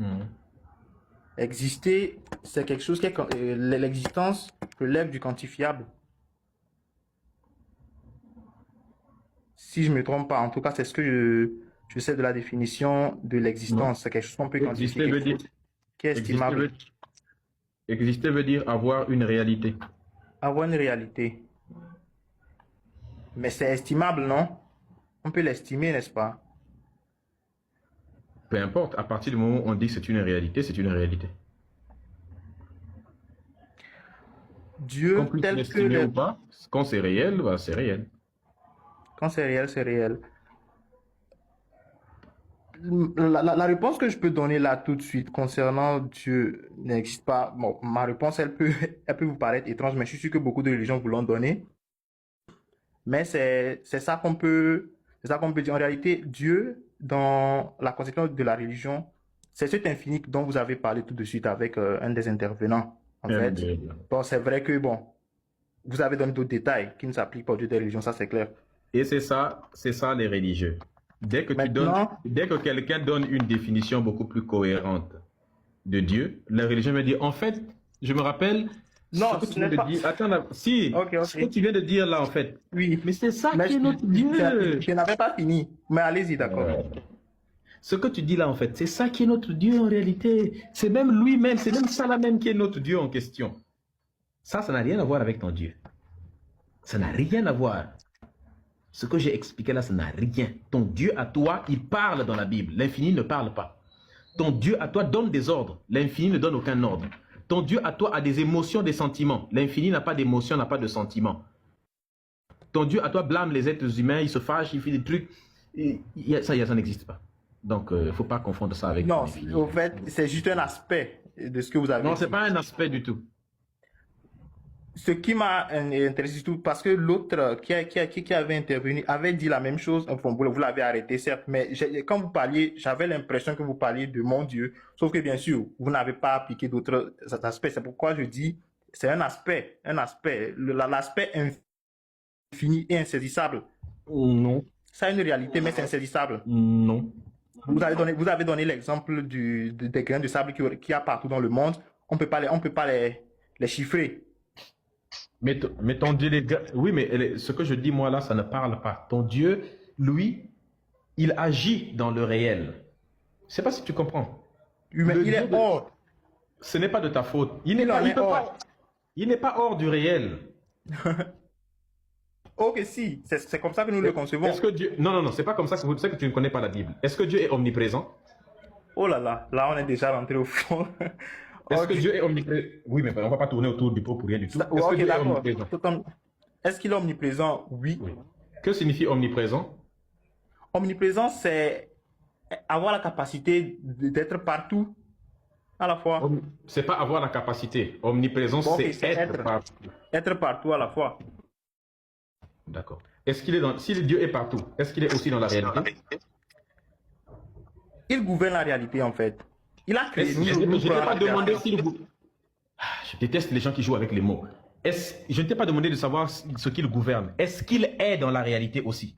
Mhm. Exister, c'est quelque chose qui est, l'existence relève du quantifiable. Si je me trompe pas, en tout cas, c'est ce que je sais de la définition de Non. l'existence. C'est quelque chose qu'on peut quantifier, Exister veut quelque dire, chose qui est exister estimable. veut, exister veut dire avoir une réalité. Avoir une réalité. Mais c'est estimable, non? On peut l'estimer, n'est-ce pas? Peu importe, à partir du moment où on dit que c'est une réalité, c'est une réalité. Qu'on Dieu puisse tel que l'estimer ou pas, quand c'est réel, bah, c'est réel. quand c'est réel, c'est réel. La réponse que je peux donner là tout de suite concernant Dieu n'existe pas. Bon, ma réponse, elle peut vous paraître étrange, mais je suis sûr que beaucoup de religions vous l'ont donné. Mais c'est ça qu'on peut, c'est ça qu'on peut dire. En réalité, Dieu, dans la conception de la religion, c'est cet infini dont vous avez parlé tout de suite avec un des intervenants, en fait. Bon, c'est vrai que, bon, vous avez donné d'autres détails qui ne s'appliquent pas au Dieu des religions, ça c'est clair. Et c'est ça les religieux. Maintenant, Dès que quelqu'un donne une définition beaucoup plus cohérente de Dieu, la religion me dit, en fait, je me rappelle ce non, que ce tu viens n'est de pas. dire. Attends, si, Ok, ce que ok. tu viens de dire là, en fait. Oui. Mais c'est ça Mais qui est notre je Dieu. n'avais pas fini. Mais allez-y, d'accord. Ce que tu dis là, en fait, c'est ça qui est notre Dieu en réalité. C'est même lui-même, c'est même ça là même qui est notre Dieu en question. Ça n'a rien à voir avec ton Dieu. Ça n'a rien à voir. Ce que j'ai expliqué là, ça n'a rien. Ton Dieu à toi, il parle dans la Bible. L'infini ne parle pas. Ton Dieu à toi donne des ordres. L'infini ne donne aucun ordre. Ton Dieu à toi a des émotions, des sentiments. L'infini n'a pas d'émotions, n'a pas de sentiments. Ton Dieu à toi blâme les êtres humains, il se fâche, il fait des trucs. Ça n'existe pas. Donc, il ne faut pas confondre ça avec Non, l'infini. au fait, c'est juste un aspect de ce que vous avez Non, dit. c'est pas un aspect du tout. Ce qui m'a intéressé surtout parce que l'autre qui avait intervenu avait dit la même chose. Enfin, vous l'avez arrêté, certes, mais quand vous parliez, j'avais l'impression que vous parliez de mon Dieu. Sauf que bien sûr, vous n'avez pas appliqué d'autres aspects. C'est pourquoi je dis, c'est un aspect, l'aspect infini et insaisissable. Non. Ça a une réalité, mais c'est insaisissable. Non. Vous avez donné l'exemple des grains de sable qu'il y a partout dans le monde. On peut pas les chiffrer. Mais ton Dieu, oui, mais ce que je dis moi là, ça ne parle pas. Ton Dieu, lui, il agit dans le réel. Je sais pas si tu comprends. Mais il est hors. Ce n'est pas de ta faute. Il n'est Il pas, en il est peut hors. pas, il n'est pas hors du réel. Ok, si, c'est comme ça que nous le concevons. Est-ce que Dieu, non, c'est pas comme ça que vous savez que tu ne connais pas la Bible. Est-ce que Dieu est omniprésent? Oh là, on est déjà rentré au fond. Est-ce que Ok, Dieu est omniprésent? Oui, mais on va pas tourner autour du pot pour rien du tout. Est-ce que ok, Dieu est d'accord. omniprésent? Est-ce qu'il est omniprésent? Oui. Oui. Que signifie omniprésent? Omniprésent, c'est avoir la capacité d'être partout à la fois. C'est pas avoir la capacité. Omniprésence, Bon, ok, c'est c'est être partout. être partout à la fois. D'accord. Est-ce qu'il est dans, si le Dieu est partout, est-ce qu'il est aussi dans la réalité? Il gouverne la réalité, en fait. Il a créé. Je ne t'ai pas demandé s'il je déteste les gens qui jouent avec les mots. Je ne t'ai pas demandé de savoir ce qu'il gouverne. Est-ce qu'il est dans la réalité aussi?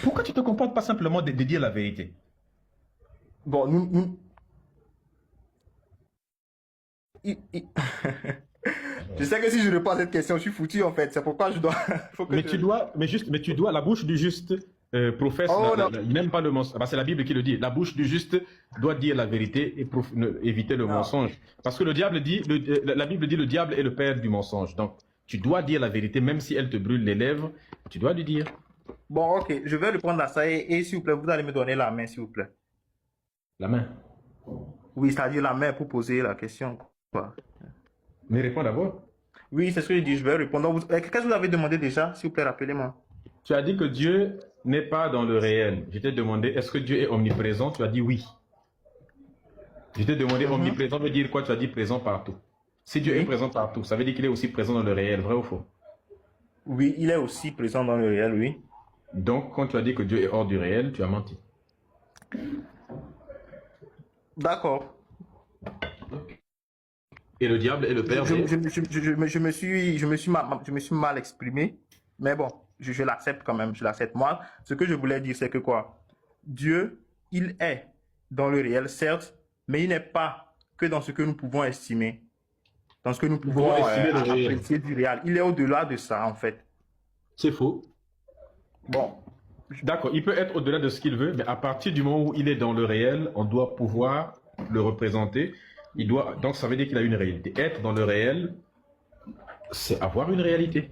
Pourquoi tu te comportes pas simplement de dire la vérité? Bon, je sais que si je réponds à cette question, je suis foutu en fait. C'est pourquoi je dois. Faut que Mais tu dois, mais tu dois, la bouche du juste professe, Oh non. n'aime pas le mensonge. C'est la Bible qui le dit. La bouche du juste doit dire la vérité et éviter le Non. mensonge. Parce que le diable dit, la Bible dit le diable est le père du mensonge. Donc, tu dois dire la vérité, même si elle te brûle les lèvres, tu dois lui dire. Bon, ok, je vais répondre à ça et s'il vous plaît, vous allez me donner la main, s'il vous plaît. La main. Oui, c'est-à-dire la main pour poser la question. Quoi. Mais réponds d'abord. Oui, c'est ce que je dis, je vais répondre. Qu'est-ce que vous avez demandé déjà, s'il vous plaît, rappelez-moi. Tu as dit que Dieu n'est pas dans le réel. Je t'ai demandé, est-ce que Dieu est omniprésent? Tu as dit oui. Je t'ai demandé omniprésent veut dire quoi? Tu as dit présent partout. Si Dieu est présent partout, ça veut dire qu'il est aussi présent dans le réel, vrai ou faux? Oui, il est aussi présent dans le réel, oui. Donc, quand tu as dit que Dieu est hors du réel, tu as menti. D'accord. Et le diable est le père Je me suis mal exprimé, mais bon. je l'accepte quand même, je l'accepte. Moi, ce que je voulais dire, c'est que quoi? Dieu, il est dans le réel, certes, mais il n'est pas que dans ce que nous pouvons estimer, dans ce que nous pouvons estimer le réel. apprécier du réel. Il est au-delà de ça, en fait. C'est faux. Bon, D'accord, il peut être au-delà de ce qu'il veut, mais à partir du moment où il est dans le réel, on doit pouvoir le représenter. Donc ça veut dire qu'il a une réalité. Être dans le réel, c'est avoir une réalité.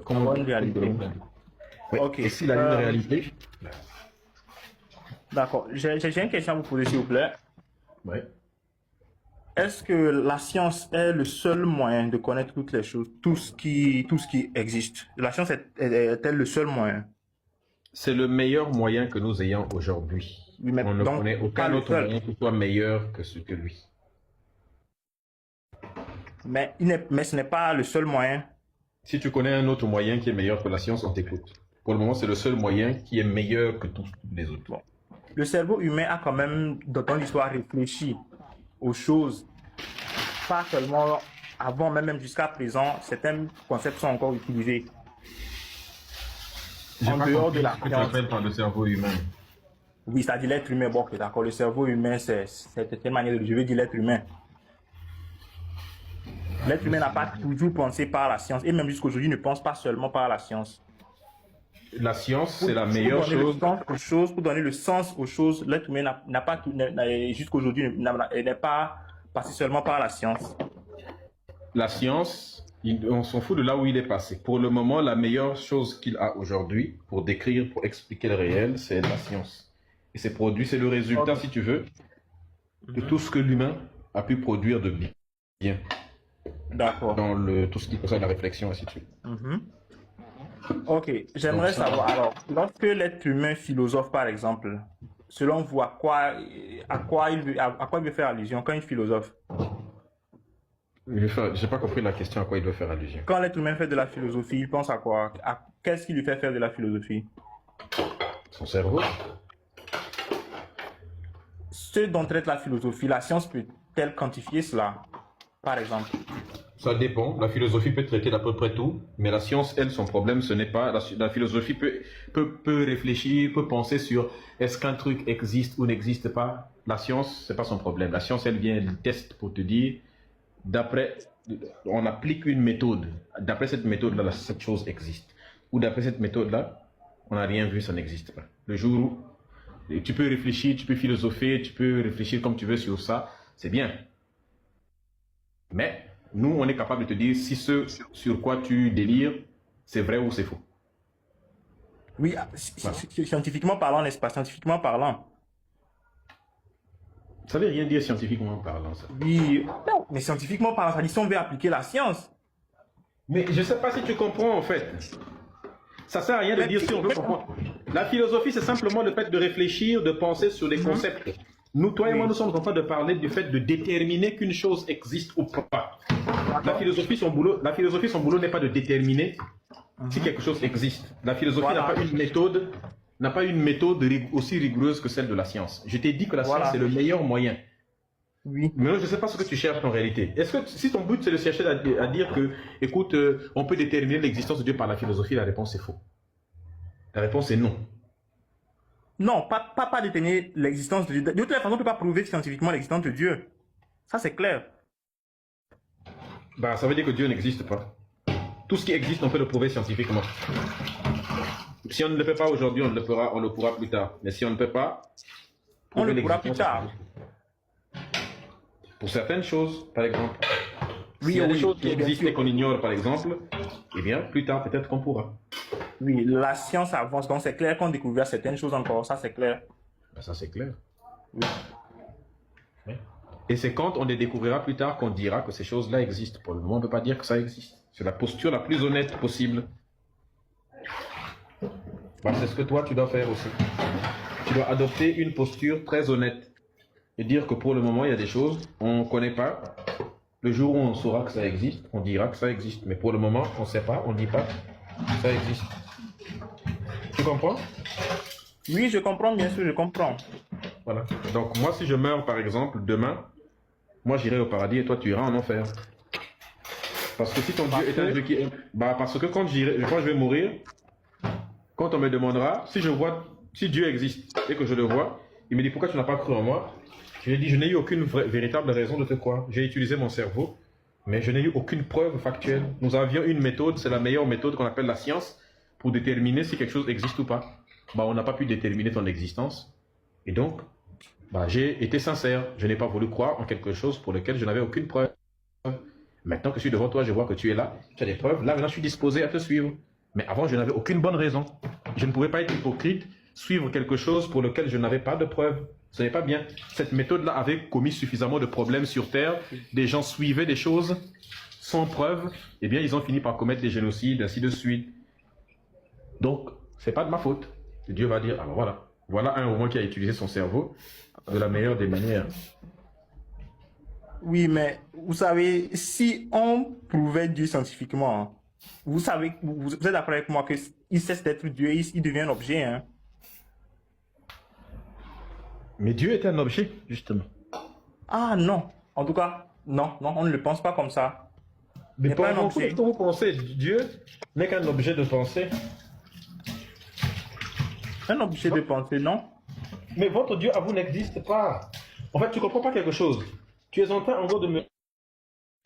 Avoir une réalité. Oui. Ok. Et s'il a une réalité. D'accord. J'ai une question à vous poser, s'il vous plaît. Oui. Est-ce que la science est le seul moyen de connaître toutes les choses, tout ce qui existe? La science est-elle le seul moyen? C'est le meilleur moyen que nous ayons aujourd'hui. Oui, mais On ne donc, connaît pas aucun le autre seul. moyen qui soit meilleur que ce que lui. Mais ce n'est pas le seul moyen. Si tu connais un autre moyen qui est meilleur que la science, on t'écoute. Pour le moment, c'est le seul moyen qui est meilleur que tous les autres. Bon. Le cerveau humain a quand même, dans l'histoire, réfléchi aux choses. Pas seulement avant, mais même jusqu'à présent, certains concepts sont encore utilisés. J'ai En pas dehors compris de la ce que tu science. appelles par le cerveau humain. Oui, c'est-à-dire l'être humain. Bon, ok, d'accord. Le cerveau humain, c'est telle manière de... Je veux dire l'être humain. L'être humain n'a pas toujours pensé par la science. Et même jusqu'aujourd'hui, ne pense pas seulement par la science. La science, c'est la meilleure chose. Pour donner le sens aux choses, l'être humain n'a pas, jusqu'aujourd'hui, n'est pas passé seulement par la science. La science, on s'en fout de là où il est passé. Pour le moment, la meilleure chose qu'il a aujourd'hui pour décrire, pour expliquer le réel, c'est la science. Et c'est le résultat, si tu veux, de tout ce que l'humain a pu produire de bien. D'accord. Dans tout ce qui concerne la réflexion, ainsi de suite. Ok, j'aimerais savoir, alors, lorsque l'être humain philosophe, par exemple, selon vous, à quoi il veut faire allusion quand il philosophe? J'ai pas compris la question à quoi il doit faire allusion. Quand l'être humain fait de la philosophie, il pense à quoi? Qu'est-ce qui lui fait faire de la philosophie? Son cerveau. Ce dont traite la philosophie, la science peut-elle quantifier cela, par exemple? Ça dépend. La philosophie peut traiter d'à peu près tout, mais la science, elle, son problème, ce n'est pas... La philosophie peut réfléchir, peut penser sur est-ce qu'un truc existe ou n'existe pas. La science, c'est pas son problème. La science, elle vient, elle teste pour te dire, on applique une méthode. D'après cette méthode-là, cette chose existe. Ou d'après cette méthode-là, on n'a rien vu, ça n'existe pas. Le jour où tu peux réfléchir, tu peux philosopher, tu peux réfléchir comme tu veux sur ça, c'est bien. Mais nous, on est capable de te dire si ce sur quoi tu délires, c'est vrai ou c'est faux. Oui, voilà. Scientifiquement parlant, n'est-ce pas? Scientifiquement parlant. Ça veut rien dire scientifiquement parlant, ça. Oui, non, mais scientifiquement parlant, ça dit si on veut appliquer la science. Mais je ne sais pas si tu comprends, en fait. Ça ne sert à rien de dire si on veut comprendre. La philosophie, c'est simplement le fait de réfléchir, de penser sur les concepts. Nous, toi et moi, nous sommes en train de parler du fait de déterminer qu'une chose existe ou pas. La philosophie, son boulot n'est pas de déterminer si quelque chose existe. La philosophie n'a pas une méthode aussi rigoureuse que celle de la science. Je t'ai dit que la science, c'est le meilleur moyen. Oui. Mais je ne sais pas ce que tu cherches en réalité. Est-ce que si ton but, c'est de chercher à dire que, écoute, on peut déterminer l'existence de Dieu par la philosophie, la réponse est faux. La réponse est non. Non, pas déterminer l'existence de Dieu. De toute façon, on ne peut pas prouver scientifiquement l'existence de Dieu. Ça, c'est clair. Bah, ça veut dire que Dieu n'existe pas. Tout ce qui existe, on peut le prouver scientifiquement. Si on ne le fait pas aujourd'hui, on le pourra plus tard. Mais si on ne peut pas, on le pourra plus tard. Pour certaines choses, par exemple. S'il y a des choses qui existent et qu'on ignore, par exemple, eh bien, plus tard, peut-être qu'on pourra. Oui, la science avance, donc c'est clair qu'on découvrira certaines choses encore, ça c'est clair. Ben, ça c'est clair. Oui. Oui. Et c'est quand on les découvrira plus tard qu'on dira que ces choses-là existent. Pour le moment, on ne peut pas dire que ça existe. C'est la posture la plus honnête possible. Ben, c'est ce que toi, tu dois faire aussi. Tu dois adopter une posture très honnête et dire que pour le moment, il y a des choses on ne connaît pas. Le jour où on saura que ça existe, on dira que ça existe. Mais pour le moment, on ne sait pas, on ne dit pas que ça existe. Tu comprends? Oui, je comprends, bien sûr, je comprends. Voilà. Donc moi, si je meurs, par exemple, demain, moi j'irai au paradis et toi tu iras en enfer. Parce que si ton Dieu est un Dieu qui... Bah, parce que quand je vais mourir, Quand on me demandera si je vois, si Dieu existe et que je le vois, il me dit pourquoi tu n'as pas cru en moi? Je lui ai dit je n'ai eu aucune véritable raison de te croire. J'ai utilisé mon cerveau, mais je n'ai eu aucune preuve factuelle. Nous avions une méthode, c'est la meilleure méthode qu'on appelle la science, pour déterminer si quelque chose existe ou pas. Bah, on n'a pas pu déterminer ton existence. Et donc, bah, j'ai été sincère. Je n'ai pas voulu croire en quelque chose pour lequel je n'avais aucune preuve. Maintenant que je suis devant toi, je vois que tu es là, tu as des preuves. Là, maintenant, je suis disposé à te suivre. Mais avant, je n'avais aucune bonne raison. Je ne pouvais pas être hypocrite, suivre quelque chose pour lequel je n'avais pas de preuves. Ce n'est pas bien. Cette méthode-là avait commis suffisamment de problèmes sur Terre. Des gens suivaient des choses sans preuve. Eh bien, ils ont fini par commettre des génocides, ainsi de suite. Donc, c'est pas de ma faute. Dieu va dire, alors voilà. Voilà un au moins qui a utilisé son cerveau de la meilleure des manières. Oui, mais vous savez, si on prouvait Dieu scientifiquement, hein, vous savez, vous êtes d'accord avec moi que il cesse d'être Dieu, il devient un objet, hein. Mais Dieu est un objet, justement. Ah non, en tout cas, non, non, on ne le pense pas comme ça. Mais n'est pas un pourquoi objet. est-ce que vous pensez Dieu n'est qu'un objet de pensée? Un objet de pensée, non? Mais votre Dieu à vous n'existe pas. En fait, tu ne comprends pas quelque chose. Tu es en train en gros de me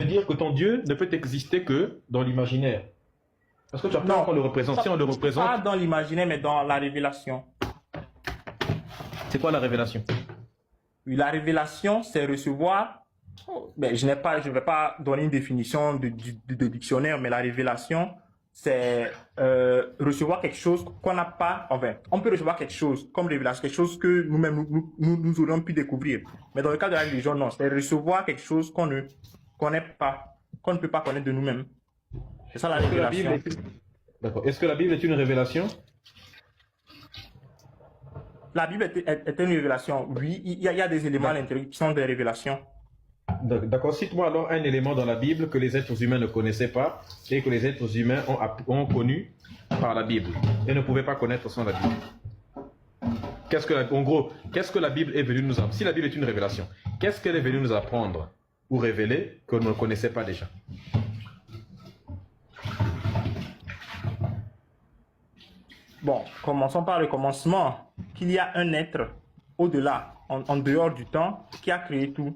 dire que ton Dieu ne peut exister que dans l'imaginaire. Parce que tu as peur qu'on le représente. Si on le Pas représente, dans l'imaginaire, mais dans la révélation. c'est quoi la révélation? Oui, la révélation, c'est recevoir. Ben, je ne vais pas donner une définition de dictionnaire, mais la révélation, c'est recevoir quelque chose qu'on n'a pas. Enfin, on peut recevoir quelque chose comme révélation, quelque chose que nous-mêmes nous aurions pu découvrir. Mais dans le cas de la religion, non, c'est recevoir quelque chose qu'on ne connaît pas, qu'on ne peut pas connaître de nous-mêmes. C'est ça la Est-ce que la révélation. Bible est... D'accord. Est-ce que la Bible est une révélation? La Bible est une révélation. Oui, il y a des éléments à l'intérieur qui sont des révélations. D'accord. Cite-moi alors un élément dans la Bible que les êtres humains ne connaissaient pas et que les êtres humains ont connu par la Bible et ne pouvaient pas connaître sans la Bible. En gros, qu'est-ce que la Bible est venue nous apprendre? Si la Bible est une révélation, qu'est-ce qu'elle est venue nous apprendre ou révéler que nous ne connaissait pas déjà? Bon, commençons par le commencement. Qu'il y a un être au-delà, en dehors du temps, qui a créé tout.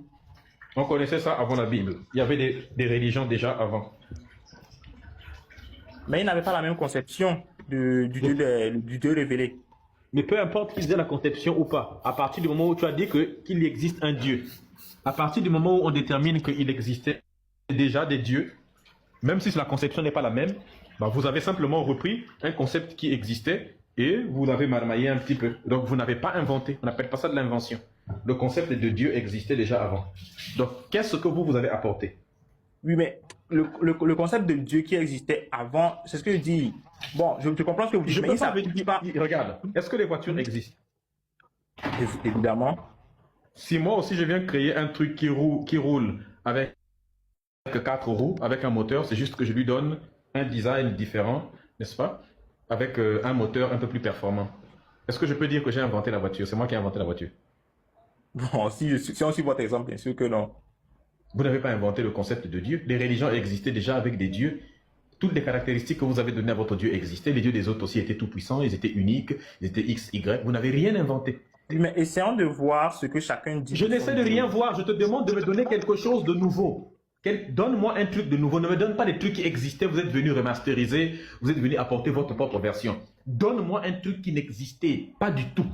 On connaissait ça avant la Bible. Il y avait des religions déjà avant. Mais ils n'avaient pas la même conception du Dieu révélé. Mais peu importe qu'ils aient la conception ou pas, à partir du moment où tu as dit qu'il existe un Dieu, à partir du moment où on détermine qu'il existait déjà des dieux, même si la conception n'est pas la même, bah vous avez simplement repris un concept qui existait et vous l'avez marmaillé un petit peu. Donc vous n'avez pas inventé, on n'appelle pas ça de l'invention. Le concept de Dieu existait déjà avant. Donc qu'est-ce que vous avez apporté? Oui, mais le concept de Dieu qui existait avant, c'est ce que je dis. Bon, je comprends ce que vous dites, mais il s'applique pas. Regarde, est-ce que les voitures existent? Évidemment. Si moi aussi je viens créer un truc qui roule avec 4 roues, avec un moteur, c'est juste que je lui donne un design différent, n'est-ce pas? Avec un moteur un peu plus performant. Est-ce que je peux dire que j'ai inventé la voiture? C'est moi qui ai inventé la voiture. Bon, si on suit votre exemple, bien sûr que non. Vous n'avez pas inventé le concept de Dieu. Les religions existaient déjà avec des dieux. Toutes les caractéristiques que vous avez données à votre Dieu existaient. Les dieux des autres aussi étaient tout puissants, ils étaient uniques, ils étaient X, Y. Vous n'avez rien inventé. Mais essayons de voir ce que chacun dit. Je n'essaie de rien voir. Je te demande de me donner quelque chose de nouveau. Donne-moi un truc de nouveau. Ne me donne pas des trucs qui existaient. Vous êtes venu remasteriser. Vous êtes venu apporter votre propre version. Donne-moi un truc qui n'existait pas du tout.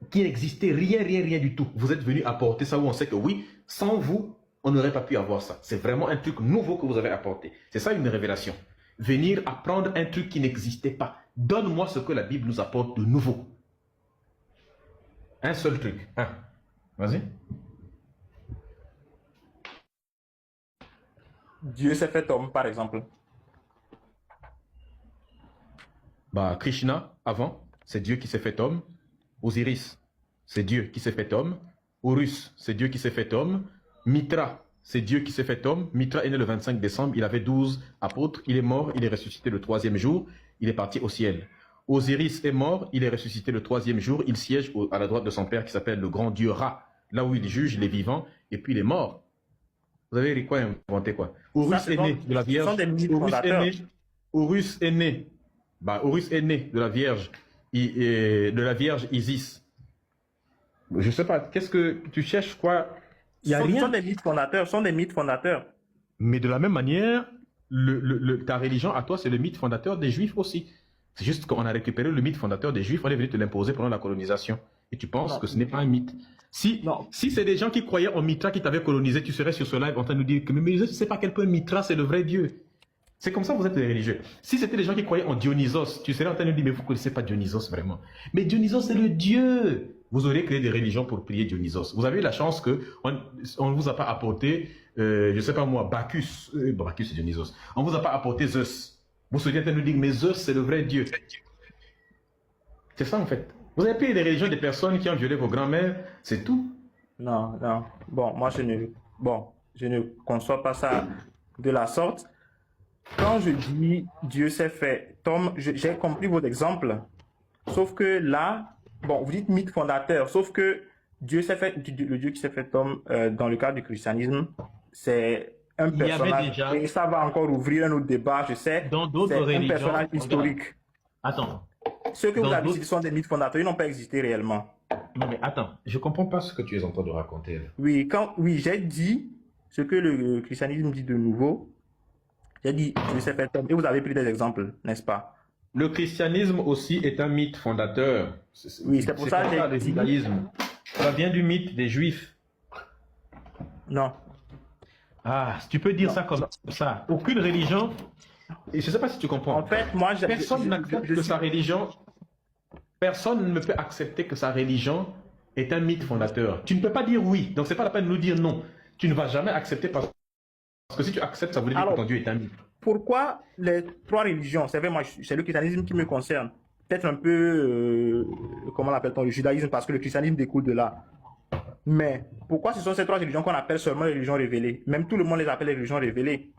Qui n'existait rien du tout. Vous êtes venu apporter ça où on sait que oui, sans vous, on n'aurait pas pu avoir ça. C'est vraiment un truc nouveau que vous avez apporté. C'est ça une révélation. Venir apprendre un truc qui n'existait pas. Donne-moi ce que la Bible nous apporte de nouveau. Un seul truc. Un. Vas-y. Dieu s'est fait homme, par exemple. Bah, Krishna, avant, c'est Dieu qui s'est fait homme. Osiris, c'est Dieu qui s'est fait homme. Horus, c'est Dieu qui s'est fait homme. Mitra, c'est Dieu qui s'est fait homme. Mitra est né le 25 décembre, il avait 12 apôtres. Il est mort, il est ressuscité le 3e jour. Il est parti au ciel. Osiris est mort, il est ressuscité le 3e jour. Il siège à la droite de son père qui s'appelle le grand Dieu Ra. Là où il juge les vivants. Et puis il est mort. Vous avez inventé quoi? Horus est né de la Vierge. Horus est né Bah, Horus est né de la Vierge Isis. Je sais pas, qu'est-ce que tu cherches quoi? Il y a Ce sont rien. des mythes fondateurs, ce sont des mythes fondateurs. Mais de la même manière, ta religion à toi, c'est le mythe fondateur des Juifs aussi. C'est juste qu'on a récupéré le mythe fondateur des Juifs, on est venu te l'imposer pendant la colonisation. Et tu penses Non. que ce n'est pas un mythe. Non. Si c'est des gens qui croyaient en Mitra qui t'avaient colonisé, tu serais sur ce live en train de nous dire que mais je ne sais pas à quel point Mitra c'est le vrai Dieu. C'est comme ça que vous êtes des religieux. Si c'était des gens qui croyaient en Dionysos, tu serais en train de nous dire mais vous ne connaissez pas Dionysos vraiment. Mais Dionysos c'est le Dieu. Vous aurez créé des religions pour prier Dionysos. Vous avez eu la chance qu'on ne vous a pas apporté, je ne sais pas moi, Bacchus. Bacchus c'est Dionysos. On ne vous a pas apporté Zeus. Vous seriez en train de nous dire mais Zeus c'est le vrai Dieu. C'est ça en fait. Vous avez pris des religions des personnes qui ont violé vos grands-mères, c'est tout. Non, non. Bon, moi, je ne conçois pas ça de la sorte. Quand je dis Dieu s'est fait homme, j'ai compris votre exemple. Sauf que là, bon, vous dites mythe fondateur, sauf que Dieu s'est fait, le Dieu qui s'est fait homme, dans le cadre du christianisme, c'est un Il y avait personnage, déjà, et ça va encore ouvrir un autre débat, je sais, dans d'autres c'est un religions, personnage historique. Attends, Ceux que vous dans avez d'autres... cités sont des mythes fondateurs, ils n'ont pas existé réellement. Non mais attends, je comprends pas ce que tu es en train de raconter là. Oui, j'ai dit ce que le christianisme dit de nouveau. J'ai dit, Dieu s'est fait homme. Et vous avez pris des exemples, n'est-ce pas? Le christianisme aussi est un mythe fondateur. Oui, c'est pour ça que le j'ai dit. judaïsme. Ça vient du mythe des Juifs. Non. Ah, tu peux dire ça comme ça. Aucune religion, et je ne sais pas si tu comprends. En fait, moi, Personne n'accepte que sa religion, personne ne peut accepter que sa religion est un mythe fondateur. Tu ne peux pas dire oui, donc c'est pas la peine de nous dire non. Tu ne vas jamais accepter parce que si tu acceptes, ça veut dire que ton Dieu est un mythe. Pourquoi les trois religions? C'est vrai, moi, c'est le christianisme qui me concerne. Peut-être un peu, comment l'appelle-t-on, le judaïsme, parce que le christianisme découle de là. Mais pourquoi ce sont ces trois religions qu'on appelle seulement les religions révélées? Même tout le monde les appelle les religions révélées.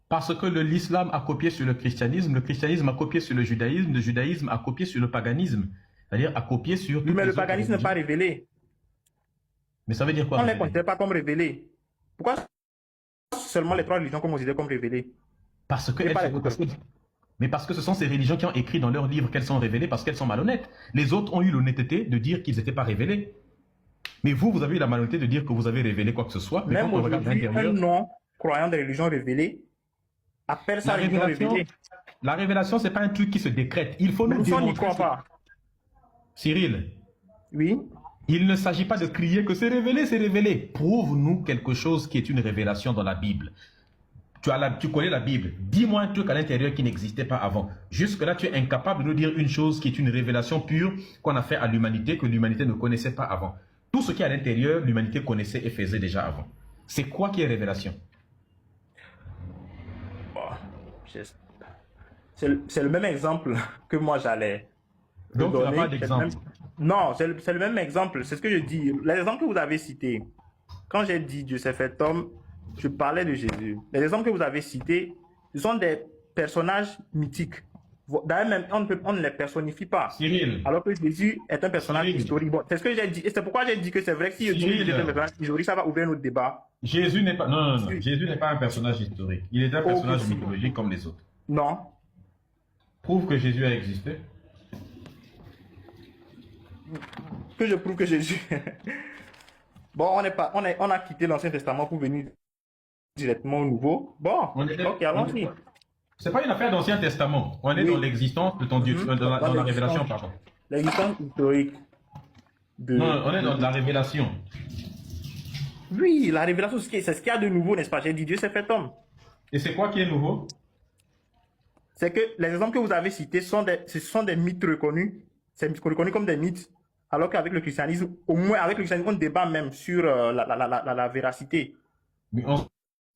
Parce que l'islam a copié sur le christianisme a copié sur le judaïsme a copié sur le paganisme. C'est-à-dire a copié sur... Oui, mais le paganisme n'est pas révélé. Mais ça veut dire quoi? On ne les considère pas comme révélés. Pourquoi seulement les trois religions qu'on considère comme révélées? Parce que mais parce que ce sont ces religions qui ont écrit dans leurs livres qu'elles sont révélées parce qu'elles sont malhonnêtes. Les autres ont eu l'honnêteté de dire qu'ils n'étaient pas révélés. Mais vous avez eu la malhonnêteté de dire que vous avez révélé quoi que ce soit. Mais même quand on regarde aujourd'hui, l'intérieur... un non-croyant des religions révélées appelle ça religion révélée. La révélation, ce n'est pas un truc qui se décrète. Il faut nous démontrer... n'y croit pas. Cyril. Oui. Il ne s'agit pas de crier que c'est révélé, c'est révélé. Prouve-nous quelque chose qui est une révélation dans la Bible. Tu connais la Bible. Dis-moi un truc à l'intérieur qui n'existait pas avant. Jusque-là, tu es incapable de nous dire une chose qui est une révélation pure qu'on a fait à l'humanité, que l'humanité ne connaissait pas avant. Tout ce qui est à l'intérieur, l'humanité connaissait et faisait déjà avant. C'est quoi qui est révélation? C'est le même exemple que moi j'allais. Donc, tu n'as pas d'exemple. Non, c'est le même exemple. C'est ce que je dis. L'exemple que vous avez cité, quand j'ai dit Dieu s'est fait homme, je parlais de Jésus. Les exemples que vous avez cités, ce sont des personnages mythiques. D'ailleurs, même, on ne les personnifie pas. Cyril. Alors que Jésus est un personnage historique. Bon, c'est ce que j'ai dit. Et c'est pourquoi j'ai dit que c'est vrai que si Jésus est un personnage historique, ça va ouvrir notre débat. Jésus n'est pas... Non. Jésus n'est pas un personnage historique. Il est un personnage mythologique comme les autres. Non. Prouve que Jésus a existé. Que je prouve que Jésus... Bon, on a quitté l'Ancien Testament pour venir directement au Nouveau. Bon, ok, allons-y. C'est pas une affaire d'Ancien Testament. On est dans l'existence de ton Dieu, dans la révélation, pardon. L'existence historique. Non, on est dans la révélation. Oui, la révélation, c'est ce qu'il y a de nouveau, n'est-ce pas? J'ai dit Dieu s'est fait homme. Et c'est quoi qui est nouveau? C'est que les exemples que vous avez cités ce sont des mythes reconnus. C'est reconnu comme des mythes. Alors qu'avec le christianisme, au moins avec le christianisme, on débat même sur la véracité. Mais on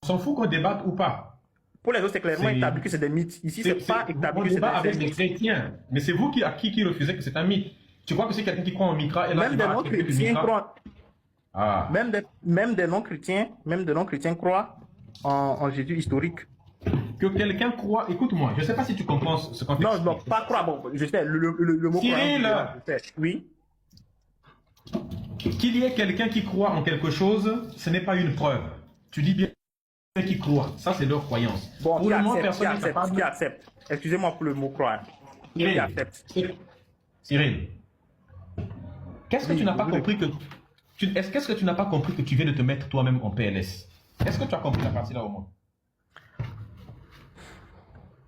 s'en fout qu'on débatte ou pas. Pour les autres, c'est clairement établi que c'est des mythes. Ici, c'est pas établi que c'est des mythes. On débat avec des chrétiens. Mais c'est vous qui refusez que c'est un mythe. Tu crois que c'est quelqu'un qui croit en Mitra et là, même des non-chrétiens croient. Ah. Même des non-chrétiens croient en Jésus historique. Que quelqu'un croit, écoute-moi, je ne sais pas si tu comprends ce qu'on fait. Non, pas croire, bon, je sais, le mot Cyril, croire. Oui. Qu'il y ait quelqu'un qui croit en quelque chose, ce n'est pas une preuve. Tu dis bien qui croient. Ça, c'est leur croyance. Bon, Pour qui le moment, accepte, personne n'est capable. qui accepte. Excusez-moi pour le mot croire. Qui Cyril, accepte. Cyril, qu'est-ce que Oui, tu n'as pas oui. compris que qu'est-ce que tu n'as pas compris que tu viens de te mettre toi-même en PLS? Est-ce que tu as compris la partie là au moins?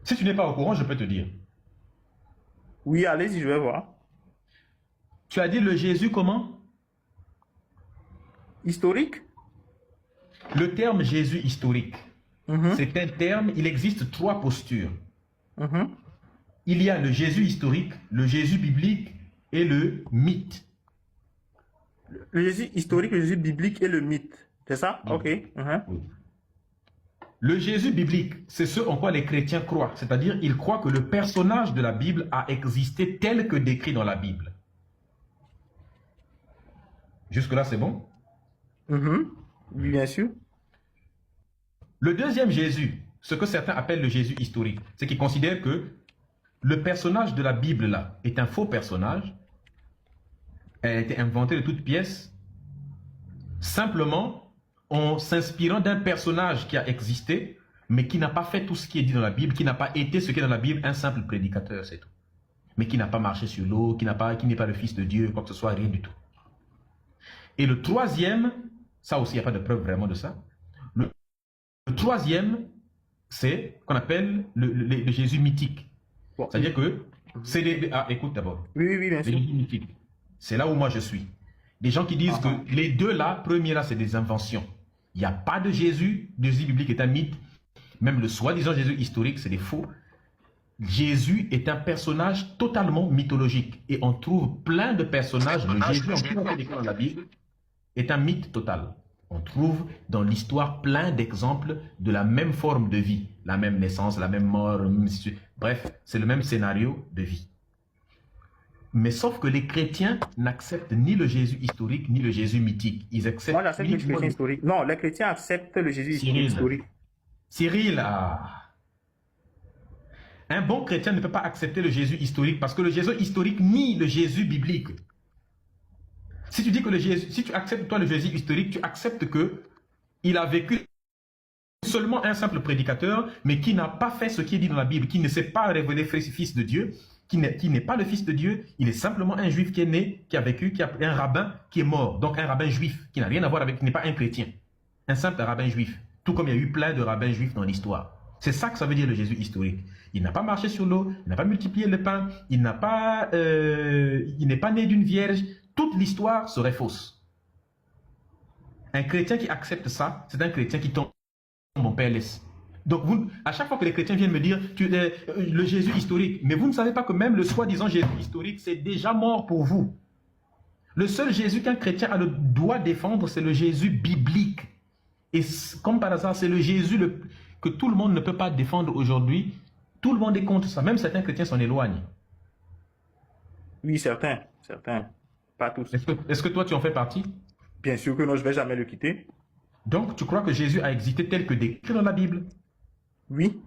Si tu n'es pas au courant, je peux te dire. Oui, allez-y, je vais voir. Tu as dit le Jésus comment? Historique? Le terme Jésus historique, Mhm, c'est un terme, il existe trois postures. mhm. Il y a le Jésus historique, le Jésus biblique et le mythe. Le Jésus historique, le Jésus biblique et le mythe. C'est ça? Oui. Ok. Mhm. Oui. Le Jésus biblique, c'est ce en quoi les chrétiens croient, c'est-à-dire ils croient que le personnage de la Bible a existé tel que décrit dans la Bible. Jusque-là, c'est bon? Mhm. Oui, bien sûr. Le deuxième Jésus, ce que certains appellent le Jésus historique, c'est qu'ils considèrent que le personnage de la Bible là est un faux personnage, elle a été inventée de toutes pièces, simplement en s'inspirant d'un personnage qui a existé, mais qui n'a pas fait tout ce qui est dit dans la Bible, qui n'a pas été ce qui est dans la Bible, un simple prédicateur, c'est tout. Mais qui n'a pas marché sur l'eau, qui n'est pas le Fils de Dieu, quoi que ce soit, rien du tout. Et le troisième, ça aussi, il n'y a pas de preuve vraiment de ça. Le troisième, c'est ce qu'on appelle le Jésus mythique. Bon. C'est-à-dire que c'est des... Ah, écoute d'abord. Oui, oui, oui, bien Les sûr. Jésus mythiques. C'est là où moi je suis. Des gens qui disent que les deux là, premier là, c'est des inventions. Il n'y a pas de Jésus. Le Jésus biblique est un mythe. Même le soi-disant Jésus historique, c'est des faux. Jésus est un personnage totalement mythologique. Et on trouve plein de personnages. Le Jésus, en tout cas décrit dans la Bible, est un mythe total. On trouve dans l'histoire plein d'exemples de la même forme de vie. La même naissance, la même mort. Bref, c'est le même scénario de vie. Mais sauf que les chrétiens n'acceptent ni le Jésus historique, ni le Jésus mythique. Ils acceptent Moi, j'accepte le chrétien historique. Non, les chrétiens acceptent le Jésus Cyril. historique. Cyril, un bon chrétien ne peut pas accepter le Jésus historique parce que le Jésus historique nie le Jésus biblique. Si tu dis que le Jésus, si tu acceptes toi le Jésus historique, tu acceptes que il a vécu seulement un simple prédicateur, mais qui n'a pas fait ce qui est dit dans la Bible, qui ne s'est pas révélé fils de Dieu, qui n'est pas le fils de Dieu, il est simplement un juif qui est né, qui a vécu, qui a un rabbin qui est mort, donc un rabbin juif, qui n'a rien à voir avec, qui n'est pas un chrétien, un simple rabbin juif, tout comme il y a eu plein de rabbins juifs dans l'histoire. C'est ça que ça veut dire le Jésus historique. Il n'a pas marché sur l'eau, il n'a pas multiplié le pain, il n'est pas né d'une vierge, toute l'histoire serait fausse. Un chrétien qui accepte ça, c'est un chrétien qui tombe en PLS. Donc, à chaque fois que les chrétiens viennent me dire le Jésus historique, mais vous ne savez pas que même le soi-disant Jésus historique, c'est déjà mort pour vous. Le seul Jésus qu'un chrétien doit défendre, c'est le Jésus biblique. Et comme par hasard, c'est le Jésus que tout le monde ne peut pas défendre aujourd'hui. Tout le monde est contre ça. Même certains chrétiens s'en éloignent. Oui, certains. Pas tous. Est-ce que toi, tu en fais partie? Bien sûr que non, je ne vais jamais le quitter. Donc, tu crois que Jésus a existé tel que décrit dans la Bible? Oui.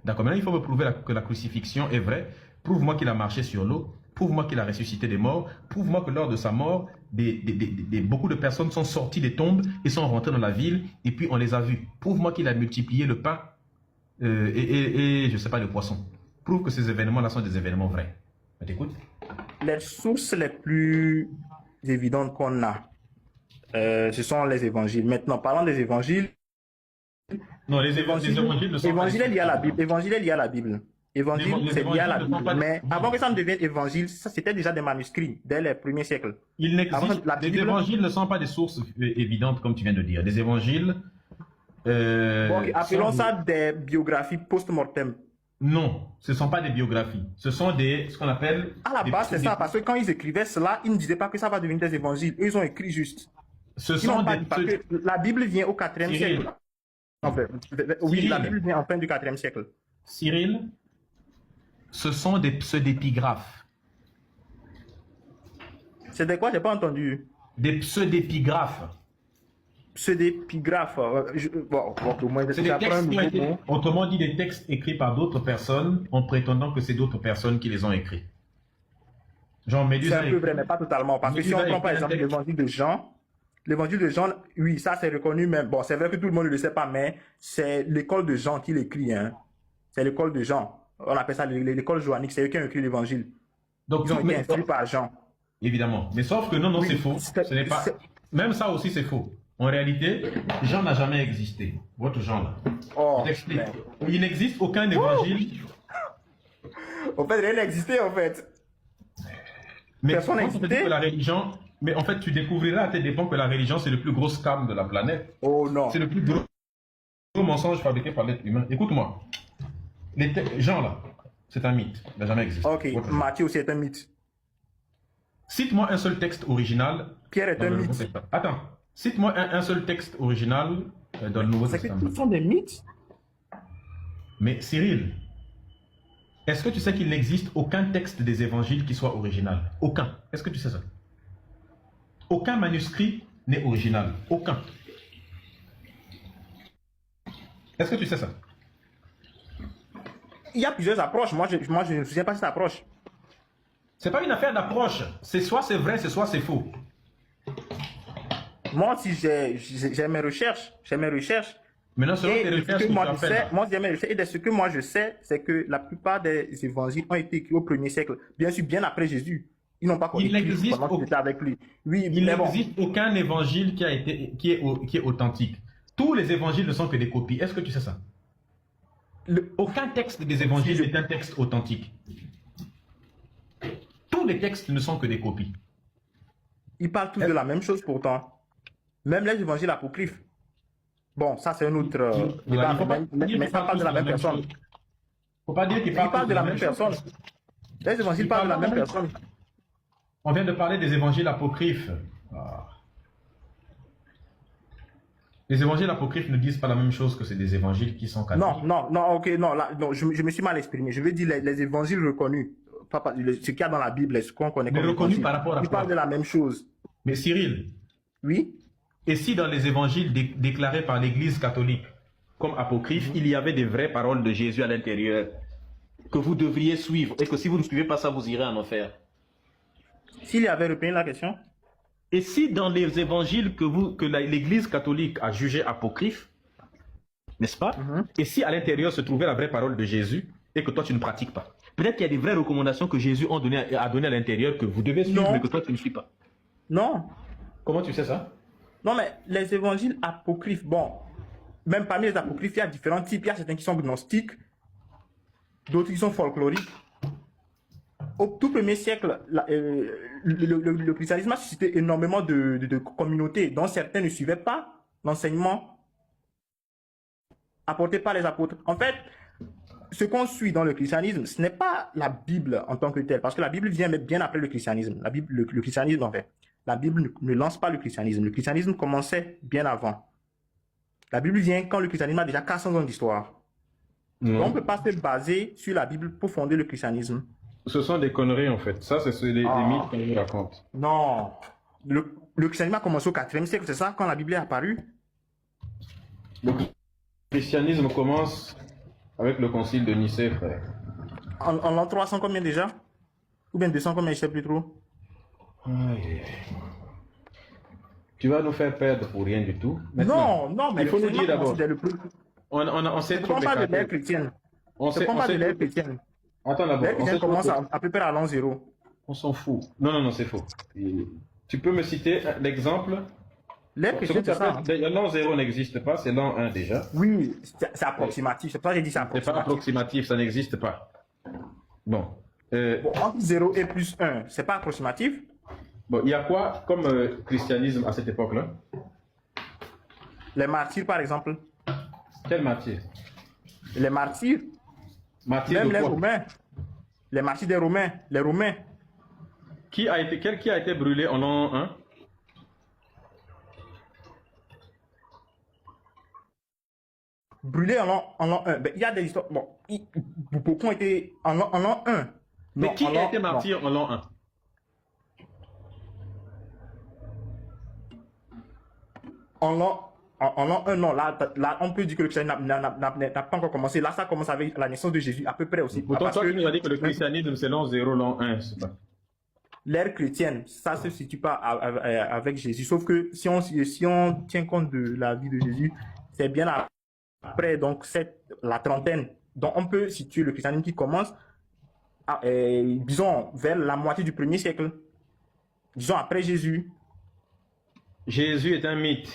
D'accord, maintenant il faut me prouver que la crucifixion est vraie. Prouve-moi qu'il a marché sur l'eau. Prouve-moi qu'il a ressuscité des morts. Prouve-moi que lors de sa mort, beaucoup de personnes sont sorties des tombes et sont rentrées dans la ville et puis on les a vus. Prouve-moi qu'il a multiplié le pain et je ne sais pas, le poisson. Prouve que ces événements-là sont des événements vrais. Tu t'écoutes? Les sources les plus évidentes qu'on a, ce sont les évangiles. Maintenant, parlons des évangiles. Non, les évangiles ne sont évangile pas... est lié à la Bible. Évangile est lié à la Bible. Évangile, c'est lié à la Bible. Mais avant que ça ne devienne évangile, ça c'était déjà des manuscrits dès les premiers siècles. Les évangiles ne sont pas des sources évidentes, comme tu viens de dire. Les évangiles... appelons ça des biographies post-mortem. Non, ce ne sont pas des biographies. Ce sont ce qu'on appelle... À la base, c'est ça, parce que quand ils écrivaient cela, ils ne disaient pas que ça va devenir des évangiles. Eux, ils ont écrit juste. Parce que la Bible vient au 4e siècle. Oui, Cyril, la Bible vient en fin du 4e siècle. Cyril, ce sont des pseudépigraphes. C'est de quoi? J'ai pas entendu. Des pseudépigraphes. Pseudépigraphes. Au moins, c'est des textes qui ont été, autrement dit, des textes écrits par d'autres personnes en prétendant que c'est d'autres personnes qui les ont écrits. Jean Méduse. C'est un peu vrai, mais pas totalement. Parce que si on prend par exemple l'évangile de Jean, l'évangile de Jean, oui, ça c'est reconnu, mais bon, c'est vrai que tout le monde ne le sait pas, mais c'est l'école de Jean qui l'écrit, hein. C'est l'école de Jean. On appelle ça l'école joannique, c'est eux qui ont écrit l'évangile. Donc, Ils ont été instruits par Jean. évidemment. Mais sauf que non, non, Oui, c'est faux. Ce n'est pas. Même ça aussi, c'est faux. En réalité, Jean n'a jamais existé. Votre Jean là. Oh, Je t'explique. ben. Il n'existe aucun évangile. En fait, rien n'existait, en fait. Mais Personne quand on te dit n'existait. que la religion. Mais en fait, tu découvriras à tes dépens que la religion, c'est le plus gros scam de la planète. Oh non. C'est le plus gros mensonge fabriqué par l'être humain. Écoute-moi. Jean là, c'est un mythe. Il n'a jamais existé. Ok, Votre Jean. Matthieu aussi est un mythe. Cite-moi un seul texte original. Pierre est dans un le Nouveau mythe. Testament. Attends. Cite-moi un seul texte original dans le Nouveau C'est que Testament. tous sont des mythes. Mais Cyril, est-ce que tu sais qu'il n'existe aucun texte des évangiles qui soit original? Aucun. Est-ce que tu sais ça? Aucun manuscrit n'est original. Aucun. Est-ce que tu sais ça? Il y a plusieurs approches. Moi, je ne me souviens pas de cette approche. C'est pas une affaire d'approche. C'est soit c'est vrai, c'est soit c'est faux. Moi aussi, j'ai mes recherches. J'ai mes recherches. Maintenant, selon Et tes ce recherches que que moi tu as je faites, sais, là, moi j'ai mes recherches, et de ce que moi je sais, c'est que la plupart des évangiles ont été écrits au 1er siècle. Bien sûr, bien après Jésus. Ils n'ont pas Il écrit n'existe pendant qu'ils étaient avec lui. Oui, il mais bon. n'existe aucun évangile qui est authentique. Tous les évangiles ne sont que des copies. Est-ce que tu sais ça? Aucun texte des évangiles n'est un texte authentique. Tous les textes ne sont que des copies. Ils parlent tous de la même chose pourtant. Même les évangiles apocryphes. Bon, ça c'est un autre débat, mais ça parle de la même personne. Faut pas dire qu'ils Ils parlent de la même chose. personne. Les évangiles Ils parlent de la parlent même de la personne. On vient de parler des évangiles apocryphes. Ah. Les évangiles apocryphes ne disent pas la même chose que c'est des évangiles qui sont canoniques. Non, ok, non, là, non, je me suis mal exprimé. Je veux dire les évangiles reconnus. Ce qu'il y a dans la Bible, ce qu'on connaît Mais comme reconnus évangile. par rapport à Ils quoi? parlent de la même chose. Mais Cyril, Oui? et si dans les évangiles déclarés par l'Église catholique comme apocryphes, il y avait des vraies paroles de Jésus à l'intérieur que vous devriez suivre et que si vous ne suivez pas ça, vous irez en enfer? S'il y avait repris la question? Et si dans les évangiles que l'Église catholique a jugés apocryphes, n'est-ce pas? Et si à l'intérieur se trouvait la vraie parole de Jésus et que toi tu ne pratiques pas? Peut-être qu'il y a des vraies recommandations que Jésus a données à l'intérieur que vous devez suivre Non. mais que toi tu ne suis pas. Non. Comment tu sais ça? Non, mais les évangiles apocryphes, bon, même parmi les apocryphes, il y a différents types. Il y a certains qui sont gnostiques, d'autres qui sont folkloriques. Au tout premier siècle, le christianisme a suscité énormément de communautés dont certains ne suivaient pas l'enseignement apporté par les apôtres. En fait, ce qu'on suit dans le christianisme, ce n'est pas la Bible en tant que telle, parce que la Bible vient bien après le christianisme. La Bible, le christianisme, en fait. La Bible ne lance pas le christianisme. Le christianisme commençait bien avant. La Bible vient quand le christianisme a déjà 400 ans d'histoire. Donc, on ne peut pas se baser sur la Bible pour fonder le christianisme. Ce sont des conneries en fait. Ça, c'est les mythes qu'on nous raconte. Non. Le christianisme a commencé au 4e siècle, c'est ça, quand la Bible est apparue? Le christianisme commence avec le concile de Nicée, frère. En l'an 300 combien déjà? Ou bien 200 combien, je ne sais plus trop. Aïe. Tu vas nous faire perdre pour rien du tout. Maintenant, Non, mais il faut nous dire d'abord. On sait Ne trop prends pas de écarté. l'ère chrétienne. On Ne sait, prends on pas de sait l'ère trop- chrétienne. Attends d'abord. L'ère On chrétienne sait trop commence que- à peu près à l'an 0. On s'en fout. Non, non, c'est faux. Tu peux me citer l'exemple? L'ère chrétienne, c'est ça. L'an 0 n'existe pas, c'est l'an 1 déjà. Oui, c'est approximatif. C'est pour ça que j'ai dit c'est C'est pas approximatif. approximatif, ça n'existe pas. Bon. Bon, entre 0 et plus 1, c'est pas approximatif. Bon, il y a quoi comme christianisme à cette époque-là? Les martyrs, par exemple. Quel martyr? Les martyrs, Martyr même de les quoi? Romains. Les martyrs des Romains. Les Romains. Qui a été brûlé en l'an 1? Brûlés en l'an 1. Ben, il y a des histoires. Bon, beaucoup ont été en l'an 1. Mais Non, qui en a l'an- été martyr en l'an 1? En l'an 1, non. Là, on peut dire que le christianisme n'a pas encore commencé. Là, ça commence avec la naissance de Jésus, à peu près aussi. Pourtant, Parce toi, que- tu nous as dit que le christianisme, c'est l'an 0, l'an 1. C'est pas... l'ère chrétienne, ça se situe pas avec Jésus. Sauf que si on tient compte de la vie de Jésus, c'est bien après, donc, la trentaine. Donc, on peut situer le christianisme qui commence, disons, vers la moitié du 1er siècle. Disons, après Jésus. Jésus est un mythe.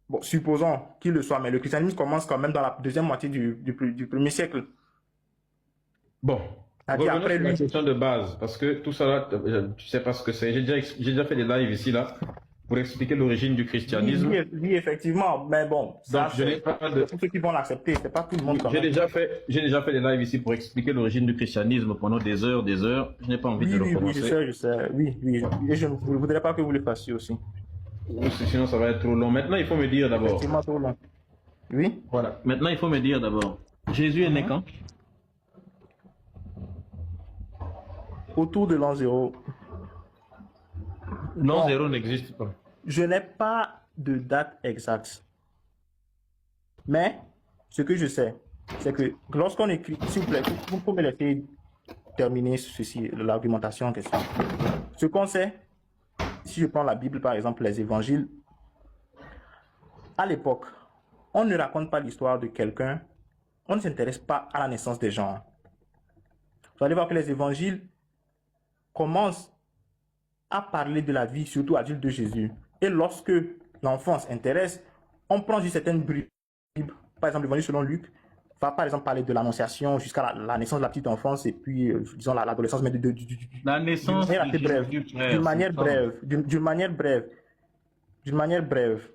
Bon, supposons qu'il le soit, mais le christianisme commence quand même dans la deuxième moitié du 1er siècle. Bon, C'est-à-dire revenons après sur la lui. question de base, parce que tout ça là, tu sais pas ce que c'est. J'ai déjà fait des lives ici là pour expliquer l'origine du Oui, christianisme. oui, effectivement. Mais bon, ça, Donc je n'ai c'est pas de, pour ceux qui vont l'accepter. C'est pas tout le monde quand j'ai même. déjà fait des lives ici pour expliquer l'origine du christianisme pendant des heures, des heures. Je n'ai pas envie de Oui, oui, je recommencer. sais, je sais. Oui, oui. Et je ne voudrais pas que vous le fassiez aussi. Sinon ça va être trop long. Maintenant il faut me dire d'abord. Effectivement, trop long. Oui. Voilà. Maintenant il faut me dire d'abord. Jésus est né quand? Autour de l'an 0. Non, Bon, zéro n'existe pas. je n'ai pas de date exacte. Mais ce que je sais, c'est que lorsqu'on écrit, s'il vous plaît, vous pouvez me laisser terminer ceci, l'argumentation en question. Ce qu'on sait, si je prends la Bible par exemple, les évangiles, à l'époque, on ne raconte pas l'histoire de quelqu'un, on ne s'intéresse pas à la naissance des gens. Vous allez voir que les évangiles commencent à parler de la vie, surtout adulte de Jésus. Et lorsque l'enfant s'intéresse, on prend juste certaines bribes. Par exemple, l'évangile selon Luc va par exemple parler de l'annonciation jusqu'à la naissance de la petite enfance et puis, disons, l'adolescence, mais La naissance d'une manière de assez brève. Jésus, frère, D'une c'est manière ça. brève. D'une manière brève. D'une manière brève.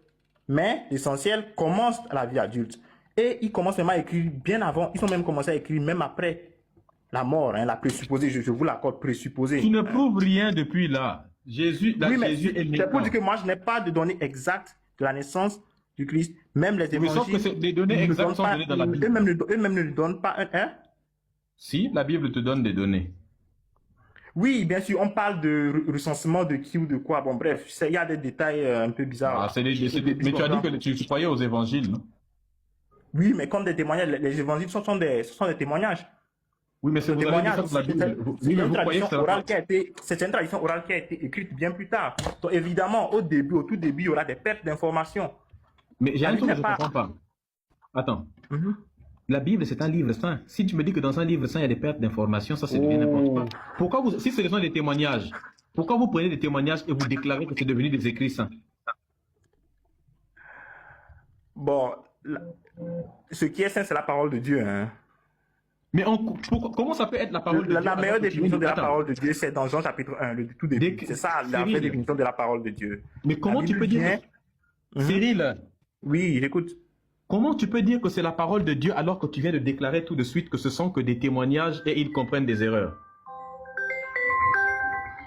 Mais l'essentiel commence à la vie adulte. Et ils commencent même à écrire bien avant. Ils ont même commencé à écrire même après la mort, hein, la présupposée. Je vous l'accorde, présupposée. Tu ne prouves rien depuis là. Jésus, Oui, mais Jésus est né c'est pour quand? dire que moi, je n'ai pas de données exactes de la naissance du Christ. Même les Mais sauf que évangiles les données ne exactes donnent sont pas, données dans la Bible. eux-mêmes ne donnent pas un. Hein? Si, la Bible te donne des données. Oui, bien sûr, on parle de recensement de qui ou de quoi. Bon, bref, il y a des détails un peu bizarres. Ah, mais tu as dit que tu croyais aux évangiles, non? Oui, mais comme des témoignages, les évangiles ce sont des témoignages. Oui, mais Le vous avez dit ça témoignage, dans la Bible. Oui, mais vous croyez que c'est une tradition orale qui a été écrite bien plus tard. Donc, évidemment, au tout début, il y aura des pertes d'informations. Mais j'ai La un truc Bible que je ne n'est pas. comprends pas. Attends. Mhm. La Bible, c'est un livre saint. Si tu me dis que dans un livre saint, il y a des pertes d'informations, ça, c'est devient n'importe quoi. Pourquoi vous, si ce sont des témoignages, pourquoi vous prenez des témoignages et vous déclarez que c'est devenu des écrits saints? Bon, ce qui est saint, c'est la parole de Dieu. Hein. Mais comment ça peut être la parole de Dieu? La meilleure définition de la Attends. parole de Dieu, c'est dans Jean chapitre 1, le tout début. C'est ça la vraie définition de la parole de Dieu. Mais comment tu peux dire Cyril, oui, j'écoute. Comment tu peux dire que c'est la parole de Dieu alors que tu viens de déclarer tout de suite que ce sont que des témoignages et ils comprennent des erreurs?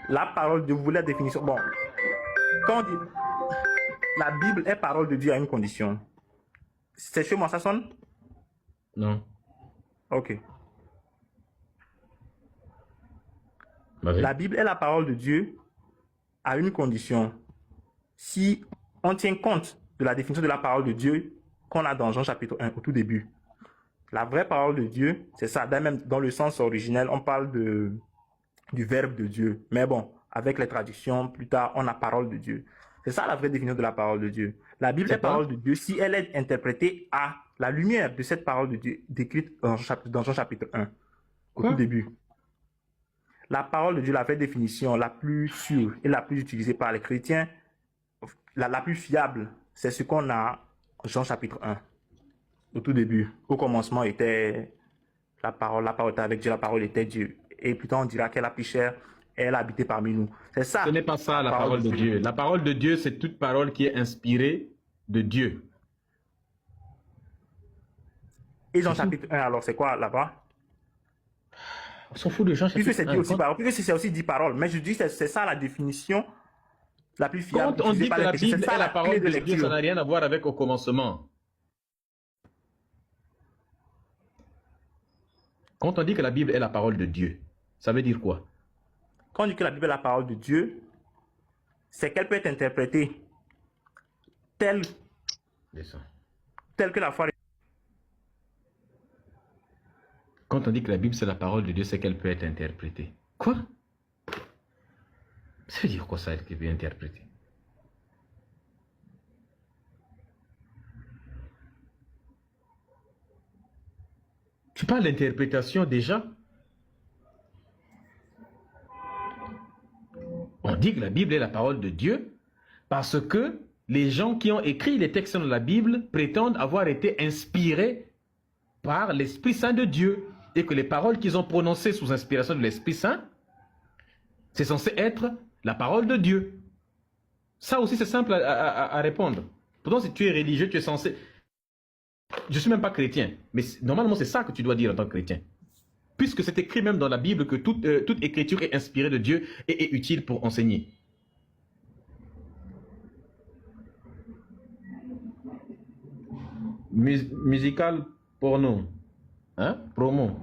La parole de Dieu, vous voulez la définition? Bon, quand on dit la Bible est parole de Dieu à une condition. C'est chez moi, ça sonne? Non. Ok. Vas-y. La Bible est la parole de Dieu à une condition. Si on tient compte de la définition de la parole de Dieu qu'on a dans Jean chapitre 1 au tout début. La vraie parole de Dieu, c'est ça. Même dans le sens originel, on parle du verbe de Dieu. Mais bon, avec les traductions, plus tard, on a parole de Dieu. C'est ça la vraie définition de la parole de Dieu. La Bible est parole de Dieu si elle est interprétée à la lumière de cette parole de Dieu décrite dans Jean chapitre 1 au tout début. La parole de Dieu, la vraie définition, la plus sûre et la plus utilisée par les chrétiens, la plus fiable, c'est ce qu'on a en Jean chapitre 1, au tout début. Au commencement était la parole était avec Dieu, la parole était Dieu. Et plus tard, on dira qu'elle a pris chair et elle a habité parmi nous. C'est ça. Ce n'est pas ça la parole de Dieu. La parole de Dieu, c'est toute parole qui est inspirée de Dieu. Et Jean chapitre 1, alors c'est quoi là-bas? On s'en fout de Jean chapitre 1. Puisque c'est dit aussi parole, puisque c'est aussi dit parole. Mais je dis que c'est ça la définition la plus fiable. Quand on dit que la Bible est la parole de Dieu, ça n'a rien à voir avec au commencement. Quand on dit que la Bible est la parole de Dieu, ça veut dire quoi? Quand on dit que la Bible est la parole de Dieu, c'est qu'elle peut être interprétée telle que la foi. Quand on dit que la Bible c'est la parole de Dieu, c'est qu'elle peut être interprétée. Quoi? Ça veut dire quoi ça, elle qui veut interpréter? Tu parles d'interprétation déjà. On dit que la Bible est la parole de Dieu parce que les gens qui ont écrit les textes de la Bible prétendent avoir été inspirés par l'Esprit Saint de Dieu et que les paroles qu'ils ont prononcées sous inspiration de l'Esprit Saint, c'est censé être la parole de Dieu. Ça aussi, c'est simple à répondre. Pourtant, si tu es religieux, tu es censé... Je ne suis même pas chrétien, mais normalement, c'est ça que tu dois dire en tant que chrétien. Puisque c'est écrit même dans la Bible que toute écriture est inspirée de Dieu et est utile pour enseigner. Musical porno. Hein? Promo.